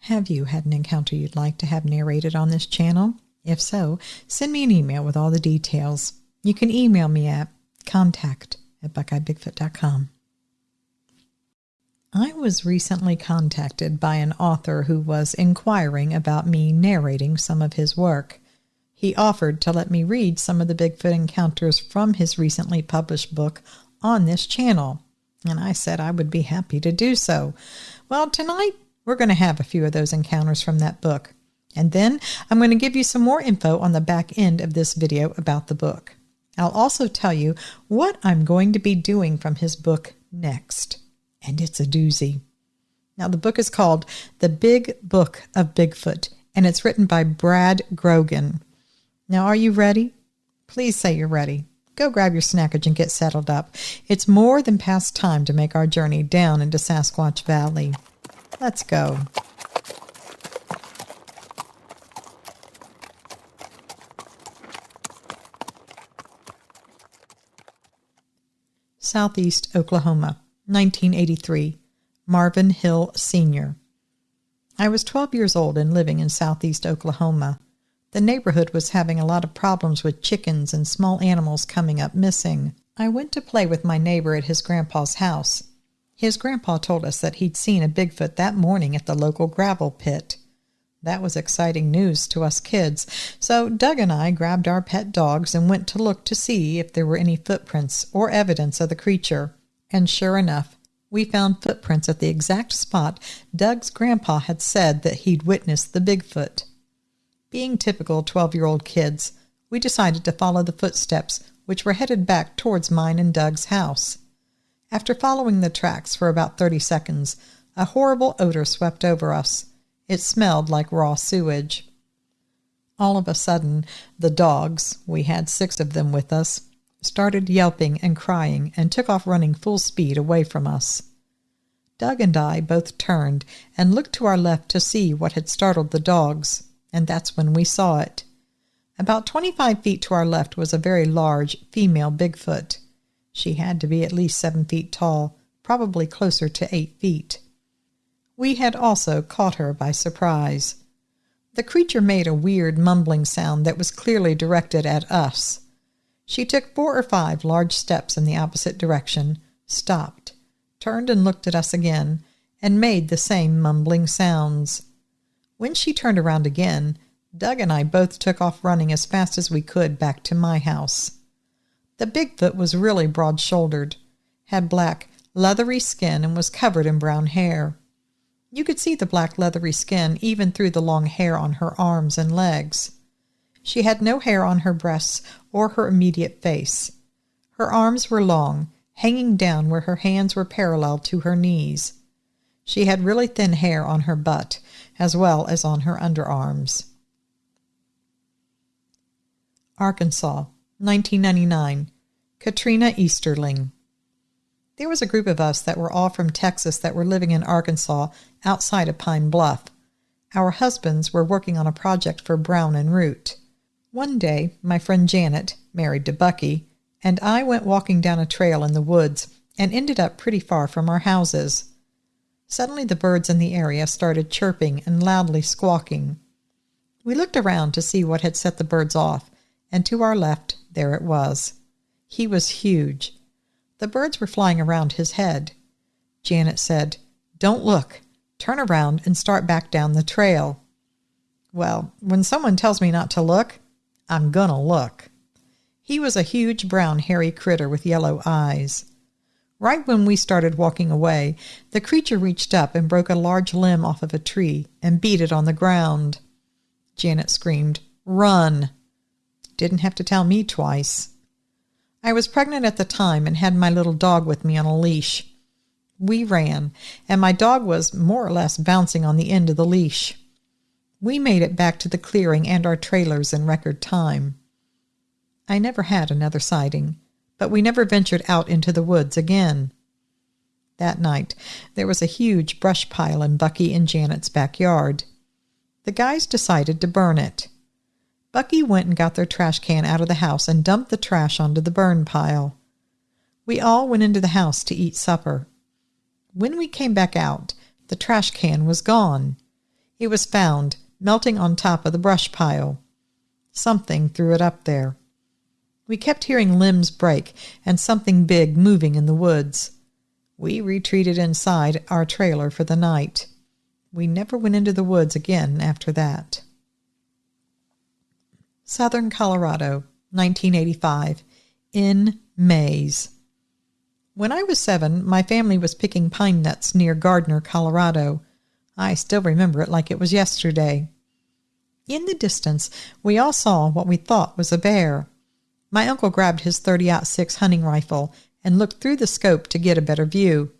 Have you had an encounter you'd like to have narrated on this channel? If so, send me an email with all the details. You can email me at contact@buckeyebigfoot.com. I was recently contacted by an author who was inquiring about me narrating some of his work. He offered to let me read some of the Bigfoot encounters from his recently published book on this channel, and I said I would be happy to do so. Well, tonight we're going to have a few of those encounters from that book, and then I'm going to give you some more info on the back end of this video about the book. I'll also tell you what I'm going to be doing from his book next, and it's a doozy. Now, the book is called The Big Book of Bigfoot, and it's written by Brad Grogan. Now, are you ready? Please say you're ready. Go grab your snackage and get settled up. It's more than past time to make our journey down into Sasquatch Valley. Let's go. Southeast Oklahoma, 1983. Marvin Hill Sr. I was 12 years old and living in Southeast Oklahoma. The neighborhood was having a lot of problems with chickens and small animals coming up missing. I went to play with my neighbor at his grandpa's house. His grandpa told us that he'd seen a Bigfoot that morning at the local gravel pit. That was exciting news to us kids, so Doug and I grabbed our pet dogs and went to look to see if there were any footprints or evidence of the creature. And sure enough, we found footprints at the exact spot Doug's grandpa had said that he'd witnessed the Bigfoot. Being typical 12-year-old kids, we decided to follow the footsteps, which were headed back towards mine and Doug's house. After following the tracks for about 30 seconds, a horrible odor swept over us. It smelled like raw sewage. All of a sudden, the dogs, we had 6 of them with us, started yelping and crying and took off running full speed away from us. Doug and I both turned and looked to our left to see what had startled the dogs, and that's when we saw it. About 25 feet to our left was a very large female Bigfoot. She had to be at least 7 feet tall, probably closer to 8 feet. We had also caught her by surprise. The creature made a weird mumbling sound that was clearly directed at us. She took 4 or 5 large steps in the opposite direction, stopped, turned and looked at us again, and made the same mumbling sounds. When she turned around again, Doug and I both took off running as fast as we could back to my house. The Bigfoot was really broad-shouldered, had black, leathery skin, and was covered in brown hair. You could see the black leathery skin even through the long hair on her arms and legs. She had no hair on her breasts or her immediate face. Her arms were long, hanging down where her hands were parallel to her knees. She had really thin hair on her butt, as well as on her underarms. Arkansas, 1999. Katrina Easterling. There was a group of us that were all from Texas that were living in Arkansas outside of Pine Bluff. Our husbands were working on a project for Brown and Root. One day, my friend Janet, married to Bucky, and I went walking down a trail in the woods and ended up pretty far from our houses. Suddenly the birds in the area started chirping and loudly squawking. We looked around to see what had set the birds off, and to our left, there it was. He was huge. The birds were flying around his head. Janet said, "Don't look. Turn around and start back down the trail." Well, when someone tells me not to look, I'm gonna look. He was a huge brown hairy critter with yellow eyes. Right when we started walking away, the creature reached up and broke a large limb off of a tree and beat it on the ground. Janet screamed, "Run!" Didn't have to tell me twice. I was pregnant at the time and had my little dog with me on a leash. We ran, and my dog was more or less bouncing on the end of the leash. We made it back to the clearing and our trailers in record time. I never had another sighting, but we never ventured out into the woods again. That night, there was a huge brush pile in Bucky and Janet's backyard. The guys decided to burn it. Bucky went and got their trash can out of the house and dumped the trash onto the burn pile. We all went into the house to eat supper. When we came back out, the trash can was gone. It was found, melting on top of the brush pile. Something threw it up there. We kept hearing limbs break and something big moving in the woods. We retreated inside our trailer for the night. We never went into the woods again after that. Southern Colorado, 1985. In Mays. When I was 7, my family was picking pine nuts near Gardner, Colorado. I still remember it like it was yesterday. In the distance, we all saw what we thought was a bear. My uncle grabbed his .30-06 hunting rifle and looked through the scope to get a better view.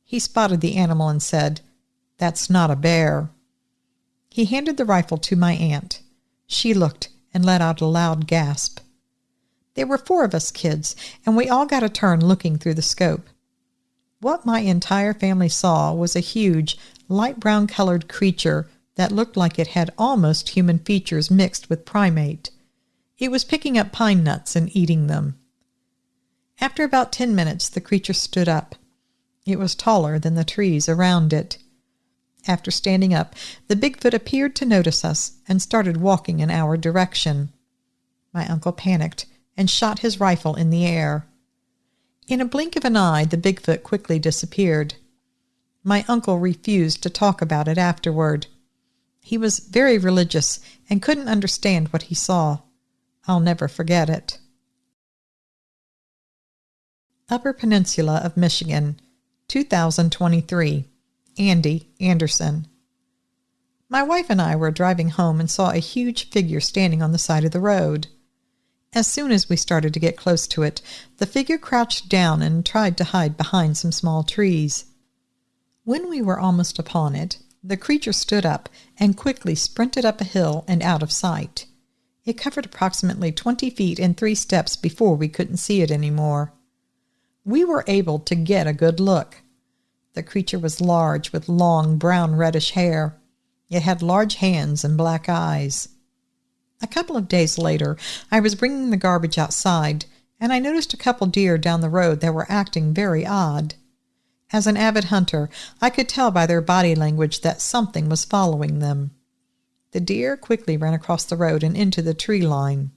He spotted the animal and said, "That's not a bear." He handed the rifle to my aunt. She looked and let out a loud gasp. There were 4 of us kids, and we all got a turn looking through the scope. What my entire family saw was a huge, light brown-colored creature that looked like it had almost human features mixed with primate. It was picking up pine nuts and eating them. After about 10 minutes, the creature stood up. It was taller than the trees around it. After standing up, the Bigfoot appeared to notice us and started walking in our direction. My uncle panicked and shot his rifle in the air. In a blink of an eye, the Bigfoot quickly disappeared. My uncle refused to talk about it afterward. He was very religious and couldn't understand what he saw. I'll never forget it. Upper Peninsula of Michigan, 2023. Andy Anderson. My wife and I were driving home and saw a huge figure standing on the side of the road. As soon as we started to get close to it, the figure crouched down and tried to hide behind some small trees. When we were almost upon it, the creature stood up and quickly sprinted up a hill and out of sight. It covered approximately 20 feet in 3 steps before we couldn't see it anymore. We were able to get a good look. The creature was large with long brown-reddish hair. It had large hands and black eyes. A couple of days later, I was bringing the garbage outside, and I noticed a couple deer down the road that were acting very odd. As an avid hunter, I could tell by their body language that something was following them. The deer quickly ran across the road and into the tree line.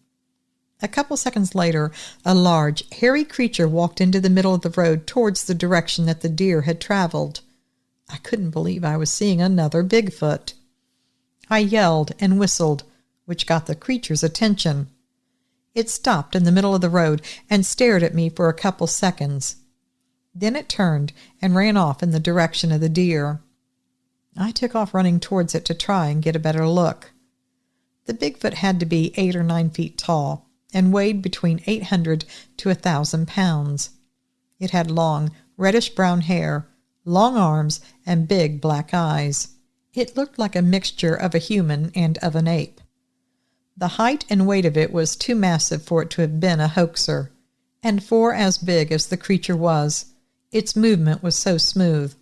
A couple seconds later, a large, hairy creature walked into the middle of the road towards the direction that the deer had traveled. I couldn't believe I was seeing another Bigfoot. I yelled and whistled, which got the creature's attention. It stopped in the middle of the road and stared at me for a couple seconds. Then it turned and ran off in the direction of the deer. I took off running towards it to try and get a better look. The Bigfoot had to be 8 or 9 feet tall and weighed between 800 to 1,000 pounds. It had long, reddish-brown hair, long arms, and big black eyes. It looked like a mixture of a human and of an ape. The height and weight of it was too massive for it to have been a hoaxer, and for as big as the creature was, its movement was so smooth.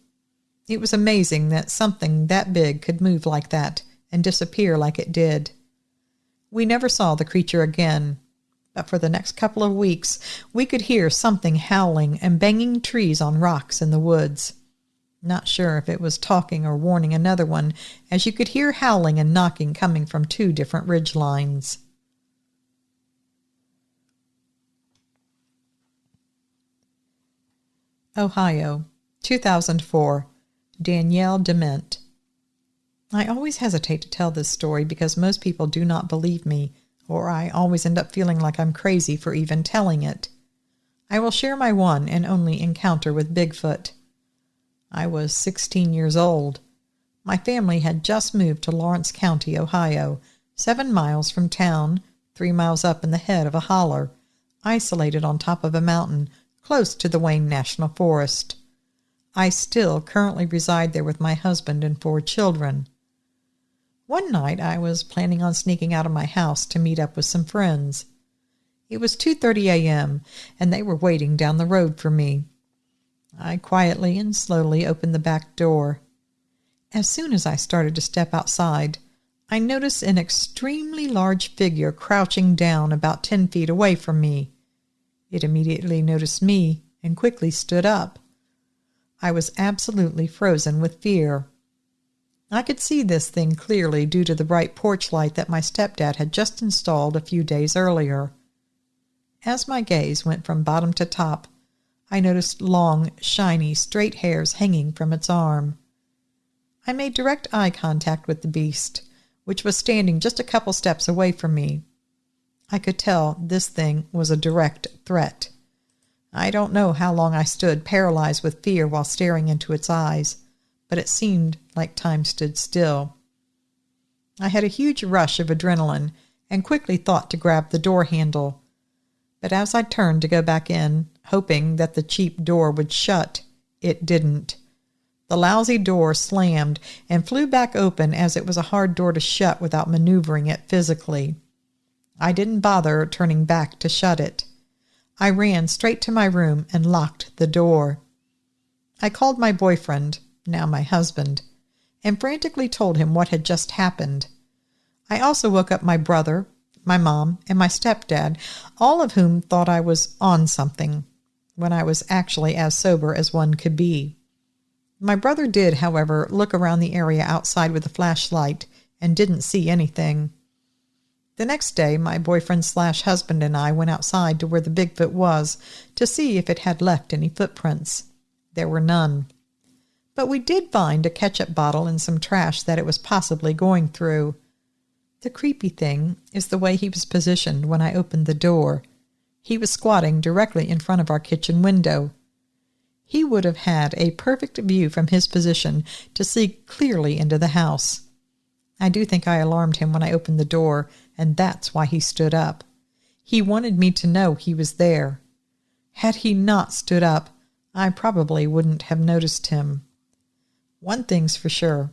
It was amazing that something that big could move like that and disappear like it did. We never saw the creature again, but for the next couple of weeks we could hear something howling and banging trees on rocks in the woods. Not sure if it was talking or warning another one, as you could hear howling and knocking coming from 2 different ridge lines. Ohio, 2004. Danielle Dement. I always hesitate to tell this story because most people do not believe me, or I always end up feeling like I'm crazy for even telling it. I will share my one and only encounter with Bigfoot. I was 16 years old. My family had just moved to Lawrence County, Ohio, 7 miles from town, 3 miles up in the head of a holler, isolated on top of a mountain, close to the Wayne National Forest. I still currently reside there with my husband and 4 children. One night I was planning on sneaking out of my house to meet up with some friends. It was 2:30 a.m., and they were waiting down the road for me. I quietly and slowly opened the back door. As soon as I started to step outside, I noticed an extremely large figure crouching down about 10 feet away from me. It immediately noticed me and quickly stood up. I was absolutely frozen with fear. I could see this thing clearly due to the bright porch light that my stepdad had just installed a few days earlier. As my gaze went from bottom to top, I noticed long, shiny, straight hairs hanging from its arm. I made direct eye contact with the beast, which was standing just a couple steps away from me. I could tell this thing was a direct threat. I don't know how long I stood paralyzed with fear while staring into its eyes, but it seemed like time stood still. I had a huge rush of adrenaline and quickly thought to grab the door handle. But as I turned to go back in, hoping that the cheap door would shut, it didn't. The lousy door slammed and flew back open as it was a hard door to shut without maneuvering it physically. I didn't bother turning back to shut it. I ran straight to my room and locked the door. I called my boyfriend, now my husband, and frantically told him what had just happened. I also woke up my brother, my mom, and my stepdad, all of whom thought I was on something, when I was actually as sober as one could be. My brother did, however, look around the area outside with a flashlight and didn't see anything. The next day, my boyfriend/husband and I went outside to where the Bigfoot was to see if it had left any footprints. There were none. But we did find a ketchup bottle and some trash that it was possibly going through. The creepy thing is the way he was positioned when I opened the door. He was squatting directly in front of our kitchen window. He would have had a perfect view from his position to see clearly into the house. I do think I alarmed him when I opened the door, and that's why he stood up. He wanted me to know he was there. Had he not stood up, I probably wouldn't have noticed him. One thing's for sure,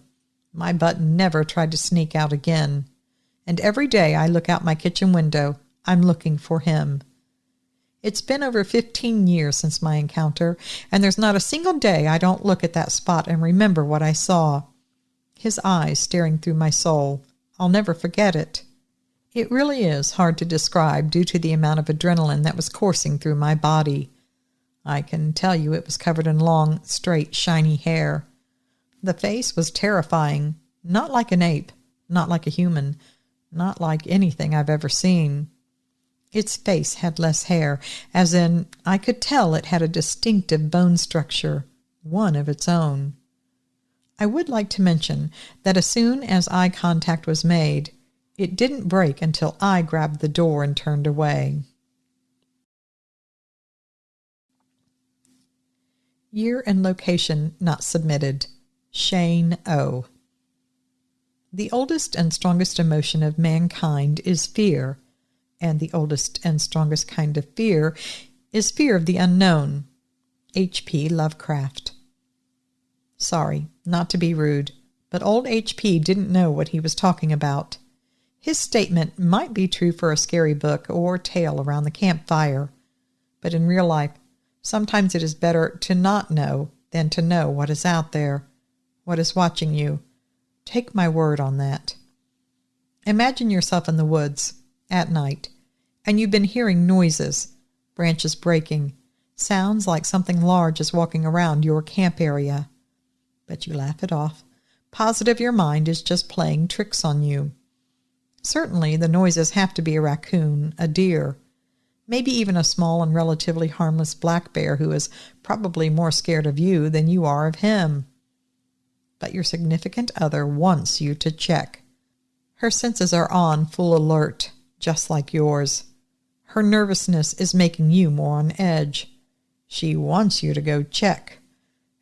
my butt never tried to sneak out again, and every day I look out my kitchen window, I'm looking for him. It's been over 15 years since my encounter, and there's not a single day I don't look at that spot and remember what I saw. His eyes staring through my soul. I'll never forget it. It really is hard to describe due to the amount of adrenaline that was coursing through my body. I can tell you it was covered in long, straight, shiny hair. The face was terrifying, not like an ape, not like a human, not like anything I've ever seen. Its face had less hair, as in I could tell it had a distinctive bone structure, one of its own. I would like to mention that as soon as eye contact was made, it didn't break until I grabbed the door and turned away. Year and location not submitted. Shane O. The oldest and strongest emotion of mankind is fear, and the oldest and strongest kind of fear is fear of the unknown. H.P. Lovecraft. Sorry, not to be rude, but old H.P. didn't know what he was talking about. His statement might be true for a scary book or tale around the campfire, but in real life, sometimes it is better to not know than to know what is out there, what is watching you. Take my word on that. Imagine yourself in the woods, at night, and you've been hearing noises, branches breaking, sounds like something large is walking around your camp area. But you laugh it off, positive your mind is just playing tricks on you. Certainly the noises have to be a raccoon, a deer, maybe even a small and relatively harmless black bear who is probably more scared of you than you are of him. But your significant other wants you to check. Her senses are on full alert, just like yours. Her nervousness is making you more on edge. She wants you to go check,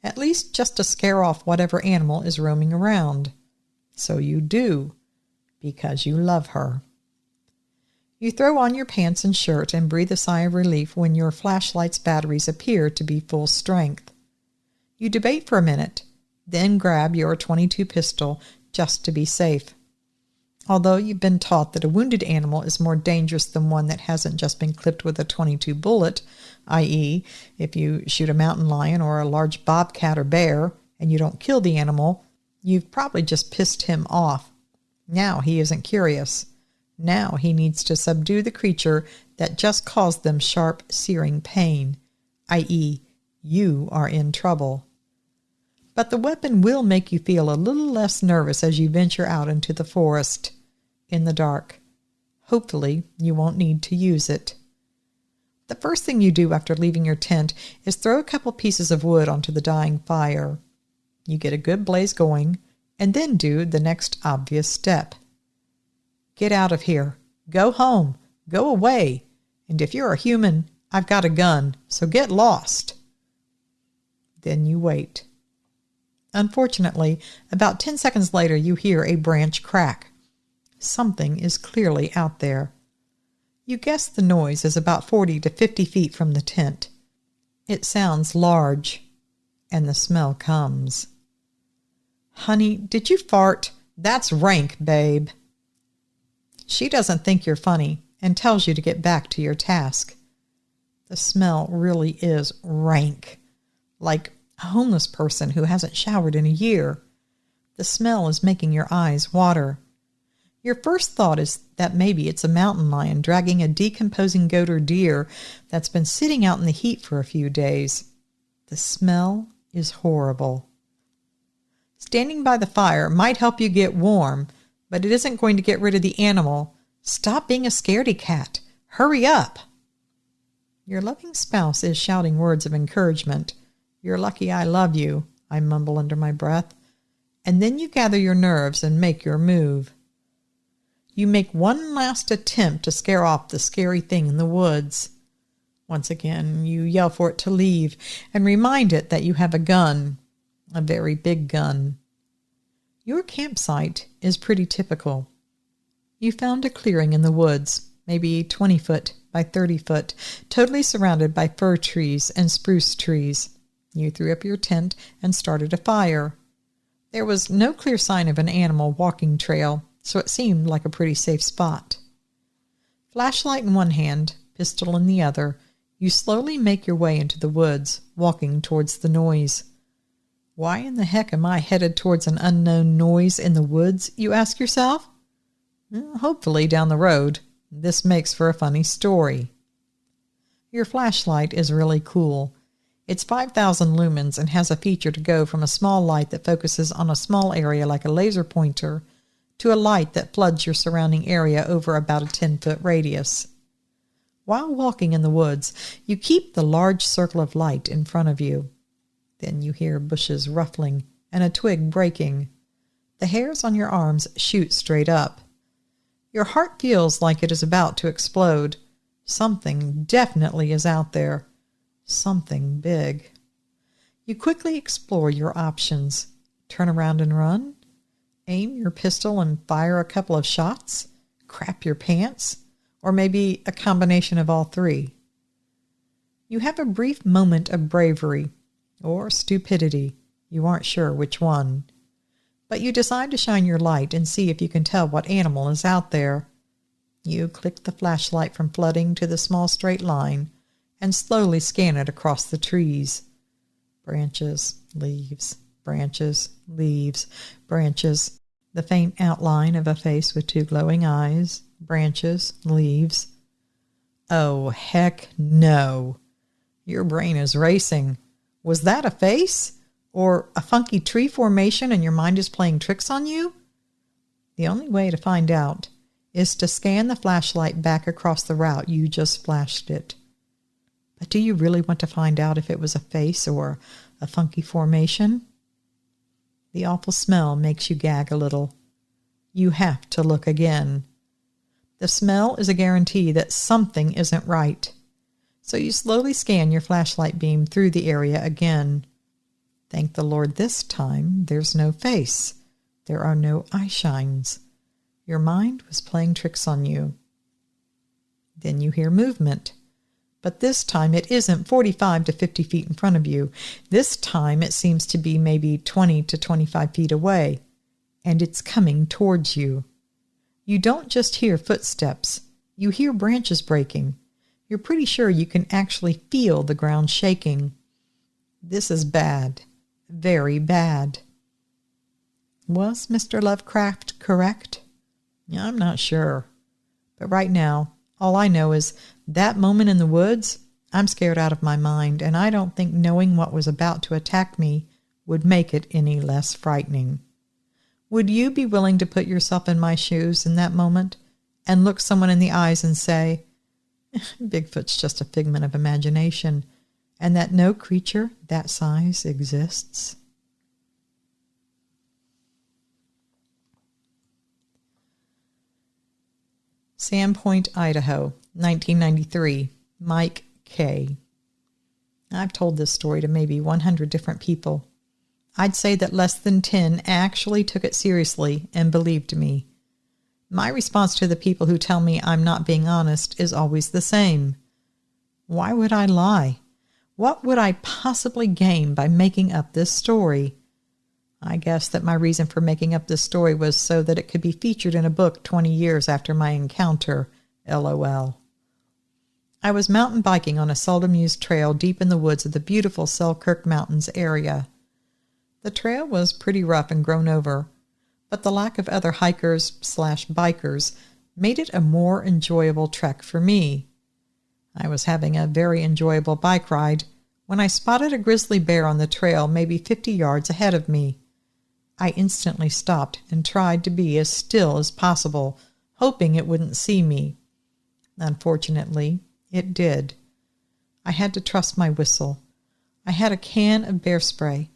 at least just to scare off whatever animal is roaming around. So you do, because you love her. You throw on your pants and shirt and breathe a sigh of relief when your flashlight's batteries appear to be full strength. You debate for a minute, then grab your .22 pistol just to be safe. Although you've been taught that a wounded animal is more dangerous than one that hasn't just been clipped with a .22 bullet, i.e., if you shoot a mountain lion or a large bobcat or bear and you don't kill the animal, you've probably just pissed him off. Now he isn't curious. Now he needs to subdue the creature that just caused them sharp, searing pain, i.e., you are in trouble. But the weapon will make you feel a little less nervous as you venture out into the forest in the dark. Hopefully, you won't need to use it. The first thing you do after leaving your tent is throw a couple pieces of wood onto the dying fire. You get a good blaze going, and then do the next obvious step. Get out of here. Go home. Go away. And if you're a human, I've got a gun, so get lost. Then you wait. Unfortunately, about 10 seconds later, you hear a branch crack. Something is clearly out there. You guess the noise is about 40 to 50 feet from the tent. It sounds large, and the smell comes. Honey, did you fart? That's rank, babe. She doesn't think you're funny and tells you to get back to your task. The smell really is rank, like a homeless person who hasn't showered in a year. The smell is making your eyes water. Your first thought is that maybe it's a mountain lion dragging a decomposing goat or deer that's been sitting out in the heat for a few days. The smell is horrible. Standing by the fire might help you get warm, but it isn't going to get rid of the animal. Stop being a scaredy cat. Hurry up. Your loving spouse is shouting words of encouragement. You're lucky I love you, I mumble under my breath. And then you gather your nerves and make your move. You make one last attempt to scare off the scary thing in the woods. Once again, you yell for it to leave and remind it that you have a gun, a very big gun. Your campsite is pretty typical. You found a clearing in the woods, maybe 20 foot by 30 foot, totally surrounded by fir trees and spruce trees. You threw up your tent and started a fire. There was no clear sign of an animal walking trail, so it seemed like a pretty safe spot. Flashlight in one hand, pistol in the other, you slowly make your way into the woods, walking towards the noise. Why in the heck am I headed towards an unknown noise in the woods, you ask yourself? Hopefully down the road. This makes for a funny story. Your flashlight is really cool. It's 5,000 lumens and has a feature to go from a small light that focuses on a small area like a laser pointer to a light that floods your surrounding area over about a 10-foot radius. While walking in the woods, you keep the large circle of light in front of you. Then you hear bushes ruffling and a twig breaking. The hairs on your arms shoot straight up. Your heart feels like it is about to explode. Something definitely is out there. Something big. You quickly explore your options. Turn around and run? Aim your pistol and fire a couple of shots? Crap your pants? Or maybe a combination of all three? You have a brief moment of bravery or stupidity. You aren't sure which one. But you decide to shine your light and see if you can tell what animal is out there. You click the flashlight from flooding to the small straight line and slowly scan it across the trees. Branches, leaves, branches, leaves, branches. The faint outline of a face with two glowing eyes. Branches, leaves. Oh, heck no. Your brain is racing. Was that a face? Or a funky tree formation and your mind is playing tricks on you? The only way to find out is to scan the flashlight back across the route you just flashed it. But do you really want to find out if it was a face or a funky formation? The awful smell makes you gag a little. You have to look again. The smell is a guarantee that something isn't right. So you slowly scan your flashlight beam through the area again. Thank the Lord this time there's no face. There are no eye shines. Your mind was playing tricks on you. Then you hear movement. But this time it isn't 45 to 50 feet in front of you. This time it seems to be maybe 20 to 25 feet away. And it's coming towards you. You don't just hear footsteps. You hear branches breaking. You're pretty sure you can actually feel the ground shaking. This is bad. Very bad. Was Mr. Lovecraft correct? I'm not sure. But right now, all I know is that moment in the woods, I'm scared out of my mind, and I don't think knowing what was about to attack me would make it any less frightening. Would you be willing to put yourself in my shoes in that moment and look someone in the eyes and say, Bigfoot's just a figment of imagination, and that no creature that size exists? Sandpoint, Idaho, 1993, Mike K. I've told this story to maybe 100 different people. I'd say that less than 10 actually took it seriously and believed me. My response to the people who tell me I'm not being honest is always the same. Why would I lie? What would I possibly gain by making up this story? I guess that my reason for making up this story was so that it could be featured in a book 20 years after my encounter, LOL. I was mountain biking on a seldom-used trail deep in the woods of the beautiful Selkirk Mountains area. The trail was pretty rough and grown over, but the lack of other hikers/bikers made it a more enjoyable trek for me. I was having a very enjoyable bike ride when I spotted a grizzly bear on the trail maybe 50 yards ahead of me. I instantly stopped and tried to be as still as possible, hoping it wouldn't see me. Unfortunately, it did. I had to trust my whistle. I had a can of bear spray,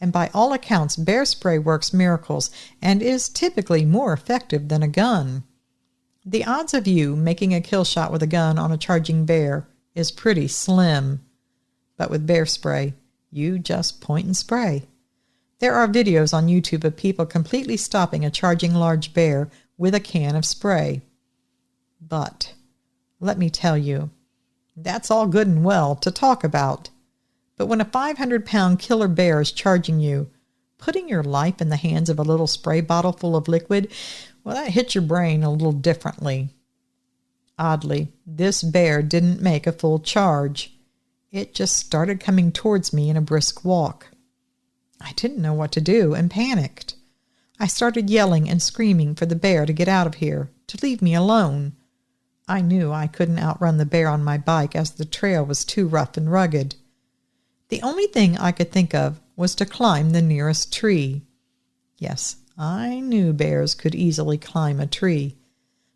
and by all accounts, bear spray works miracles and is typically more effective than a gun. The odds of you making a kill shot with a gun on a charging bear is pretty slim. But with bear spray, you just point and spray. There are videos on YouTube of people completely stopping a charging large bear with a can of spray. But let me tell you, that's all good and well to talk about. But when a 500-pound killer bear is charging you, putting your life in the hands of a little spray bottle full of liquid, well, that hits your brain a little differently. Oddly, this bear didn't make a full charge. It just started coming towards me in a brisk walk. I didn't know what to do and panicked. I started yelling and screaming for the bear to get out of here, to leave me alone. I knew I couldn't outrun the bear on my bike as the trail was too rough and rugged. The only thing I could think of was to climb the nearest tree. Yes, I knew bears could easily climb a tree,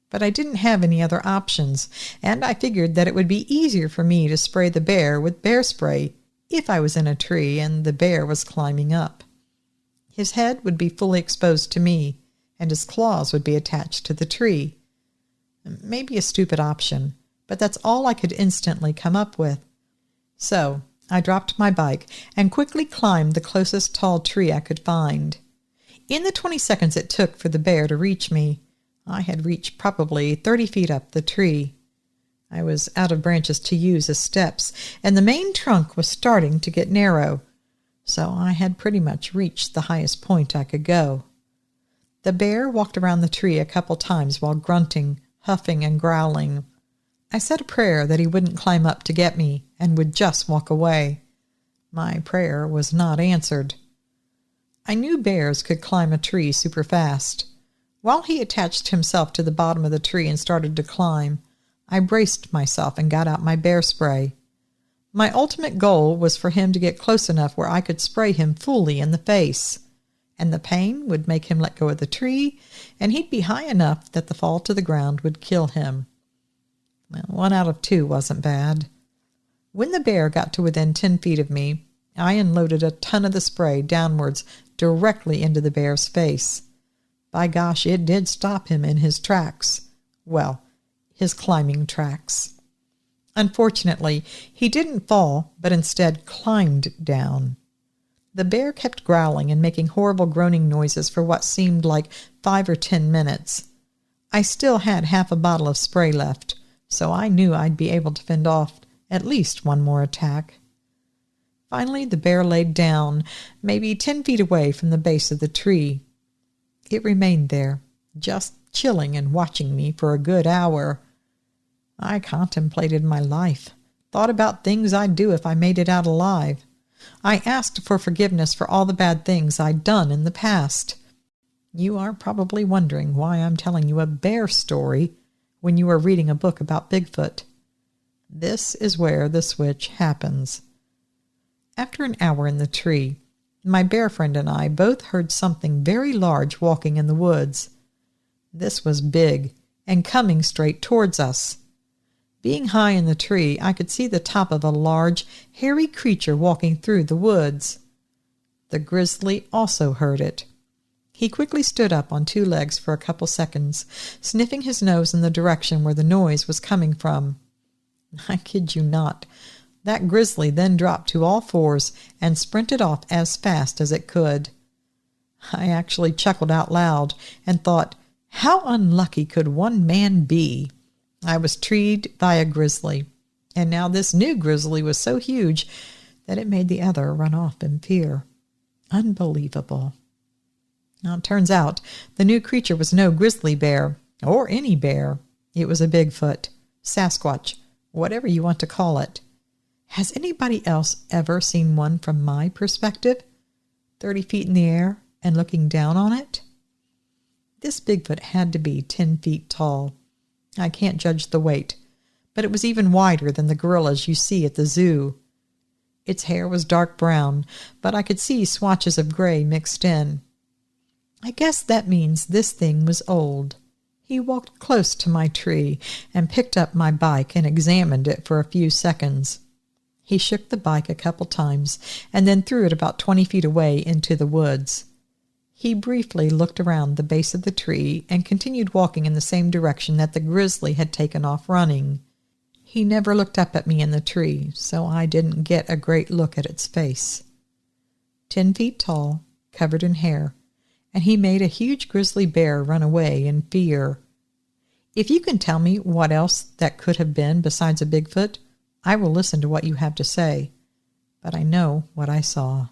but I didn't have any other options, and I figured that it would be easier for me to spray the bear with bear spray if I was in a tree and the bear was climbing up. His head would be fully exposed to me, and his claws would be attached to the tree. Maybe a stupid option, but that's all I could instantly come up with. So I dropped my bike and quickly climbed the closest tall tree I could find. In the 20 seconds it took for the bear to reach me, I had reached probably 30 feet up the tree. I was out of branches to use as steps, and the main trunk was starting to get narrow, so I had pretty much reached the highest point I could go. The bear walked around the tree a couple times while grunting, huffing, and growling. I said a prayer that he wouldn't climb up to get me and would just walk away. My prayer was not answered. I knew bears could climb a tree super fast. While he attached himself to the bottom of the tree and started to climb, I braced myself and got out my bear spray. My ultimate goal was for him to get close enough where I could spray him fully in the face, and the pain would make him let go of the tree, and he'd be high enough that the fall to the ground would kill him. Well, 1 out of 2 wasn't bad. When the bear got to within 10 feet of me, I unloaded a ton of the spray downwards directly into the bear's face. By gosh, it did stop him in his tracks. Well, his climbing tracks. Unfortunately, he didn't fall, but instead climbed down. The bear kept growling and making horrible groaning noises for what seemed like 5 or 10 minutes. I still had half a bottle of spray left, so I knew I'd be able to fend off at least one more attack. Finally, the bear laid down, maybe 10 feet away from the base of the tree. It remained there, just chilling and watching me for a good hour. I contemplated my life, thought about things I'd do if I made it out alive. I asked for forgiveness for all the bad things I'd done in the past. You are probably wondering why I'm telling you a bear story when you are reading a book about Bigfoot. This is where the switch happens. After an hour in the tree, My bear friend and I both heard something very large walking in the woods. This was big and coming straight towards us. Being high in the tree, I could see the top of a large, hairy creature walking through the woods. The grizzly also heard it. He quickly stood up on two legs for a couple seconds, sniffing his nose in the direction where the noise was coming from. I kid you not. That grizzly then dropped to all fours and sprinted off as fast as it could. I actually chuckled out loud and thought, how unlucky could one man be? I was treed by a grizzly, and now this new grizzly was so huge that it made the other run off in fear. Unbelievable. Now, it turns out the new creature was no grizzly bear, or any bear. It was a Bigfoot, Sasquatch, whatever you want to call it. Has anybody else ever seen one from my perspective? 30 feet in the air and looking down on it? This Bigfoot had to be 10 feet tall. I can't judge the weight, but it was even wider than the gorillas you see at the zoo. Its hair was dark brown, but I could see swatches of gray mixed in. I guess that means this thing was old. He walked close to my tree and picked up my bike and examined it for a few seconds. He shook the bike a couple times and then threw it about 20 feet away into the woods. He briefly looked around the base of the tree and continued walking in the same direction that the grizzly had taken off running. He never looked up at me in the tree, so I didn't get a great look at its face. 10 feet tall, covered in hair, and he made a huge grizzly bear run away in fear. If you can tell me what else that could have been besides a Bigfoot, I will listen to what you have to say, but I know what I saw.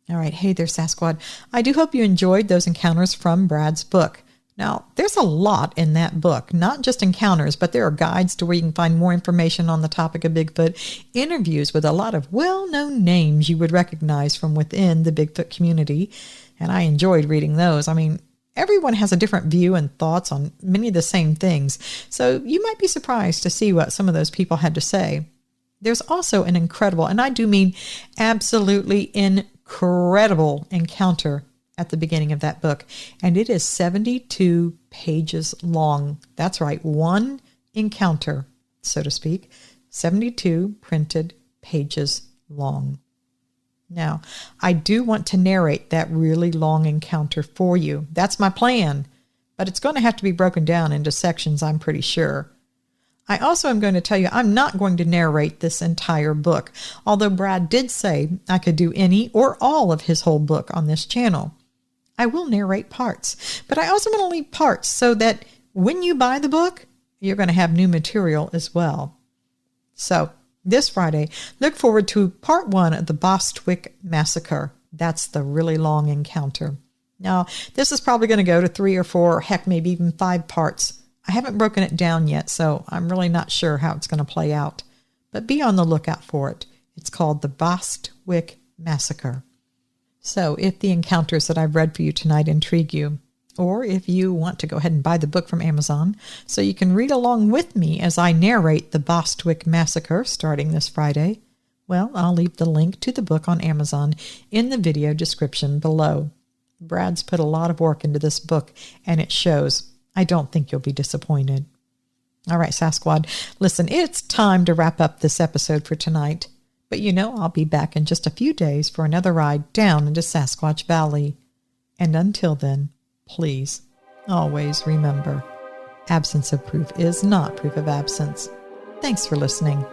All right, hey there, Sasquatch. I do hope you enjoyed those encounters from Brad's book. Now, there's a lot in that book, not just encounters, but there are guides to where you can find more information on the topic of Bigfoot, interviews with a lot of well-known names you would recognize from within the Bigfoot community, and I enjoyed reading those. I mean, everyone has a different view and thoughts on many of the same things, so you might be surprised to see what some of those people had to say. There's also an incredible, and I do mean absolutely incredible encounter at the beginning of that book, and it is 72 pages long. That's right, one encounter, so to speak, 72 printed pages long. Now, I do want to narrate that really long encounter for you. That's my plan, but it's going to have to be broken down into sections, I'm pretty sure. I also am going to tell you I'm not going to narrate this entire book, although Brad did say I could do any or all of his whole book on this channel. I will narrate parts, but I also want to leave parts so that when you buy the book, you're going to have new material as well. So this Friday, look forward to part 1 of the Bostwick Massacre. That's the really long encounter. Now, this is probably going to go to 3 or 4, heck, maybe even 5 parts. I haven't broken it down yet, so I'm really not sure how it's going to play out. But be on the lookout for it. It's called the Bostwick Massacre. So if the encounters that I've read for you tonight intrigue you, or if you want to go ahead and buy the book from Amazon so you can read along with me as I narrate the Bostwick Massacre starting this Friday, well, I'll leave the link to the book on Amazon in the video description below. Brad's put a lot of work into this book, and it shows. I don't think you'll be disappointed. All right, Sasquatch, listen, it's time to wrap up this episode for tonight. But you know I'll be back in just a few days for another ride down into Sasquatch Valley. And until then, please, always remember, absence of proof is not proof of absence. Thanks for listening.